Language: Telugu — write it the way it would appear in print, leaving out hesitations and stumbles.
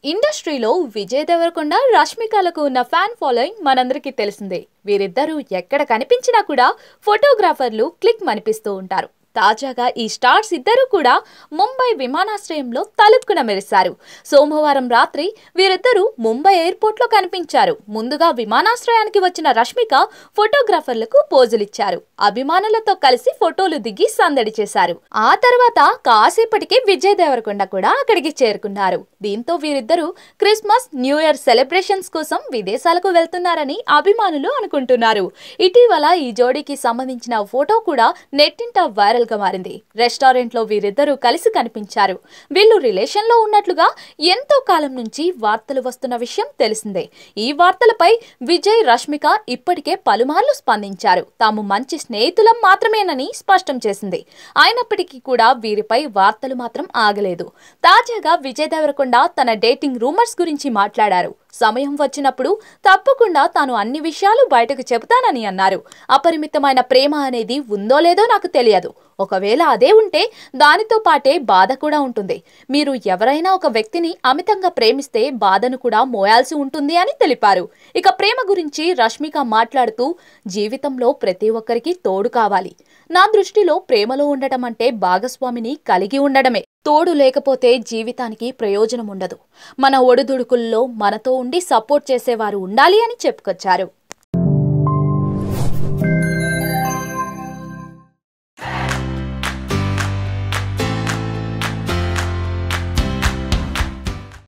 ఇండస్ట్రీలో విజయ్ దేవరకొండ రష్మికలకు ఉన్న ఫ్యాన్ ఫాలోయింగ్ మనందరికీ తెలిసిందే. వీరిద్దరూ ఎక్కడ కనిపించినా కూడా ఫోటోగ్రాఫర్లు క్లిక్ మనిపిస్తూ ఉంటారు. తాజాగా ఈ స్టార్స్ ఇద్దరూ కూడా ముంబై విమానాశ్రయంలో తలుపుకున మెరిశారు. సోమవారం రాత్రి వీరిద్దరూ ముంబై ఎయిర్పోర్ట్ లో కనిపించారు. ముందుగా విమానాశ్రయానికి వచ్చిన రష్మిక ఫోటోగ్రాఫర్లకు పోజులిచ్చారు. అభిమానులతో కలిసి ఫోటోలు దిగి సందడి చేశారు. ఆ తర్వాత కాసేపటికి విజయ్ దేవరకొండ కూడా అక్కడికి చేరుకున్నారు. దీంతో వీరిద్దరూ క్రిస్మస్, న్యూ ఇయర్ సెలబ్రేషన్స్ కోసం విదేశాలకు వెళ్తున్నారని అభిమానులు అనుకుంటున్నారు. ఇటీవల ఈ జోడీకి సంబంధించిన ఫోటో కూడా నెట్టింట వైరల్ గా మారింది. రెస్టారెంట్ లో వీరిద్దరూ కలిసి కనిపించారు. వీళ్ళు రిలేషన్ లో ఉన్నట్లుగా ఎంతో కాలం నుంచి వార్తలు వస్తున్న విషయం తెలిసిందే. ఈ వార్తలపై విజయ్, రష్మిక ఇప్పటికే పలుమార్లు స్పందించారు. తాము మంచి స్నేహితులం మాత్రమేనని స్పష్టం చేసింది. అయినప్పటికీ కూడా వీరిపై వార్తలు మాత్రం ఆగలేదు. తాజాగా విజయ్ దేవరకొండ తన డేటింగ్ రూమర్స్ గురించి మాట్లాడారు. సమయం వచ్చినప్పుడు తప్పకుండా తాను అన్ని విషయాలు బయటకు చెబుతానని అన్నారు. అపరిమితమైన ప్రేమ అనేది ఉందో లేదో నాకు తెలియదు. ఒకవేళ అదే ఉంటే దానితో పాటే బాధ కూడా ఉంటుంది. మీరు ఎవరైనా ఒక వ్యక్తిని అమితంగా ప్రేమిస్తే బాధను కూడా మోయాల్సి ఉంటుంది అని తెలిపారు. ఇక ప్రేమ గురించి రష్మిక మాట్లాడుతూ, జీవితంలో ప్రతి ఒక్కరికి తోడు కావాలి. నా దృష్టిలో ప్రేమలో ఉండటం అంటే భాగస్వామిని కలిగి ఉండడమే. తోడు లేకపోతే జీవితానికి ప్రయోజనం ఉండదు. మన ఒడిదుడుకుల్లో మనతో ఉండి సపోర్ట్ చేసేవారు ఉండాలి అని చెప్పుకొచ్చారు.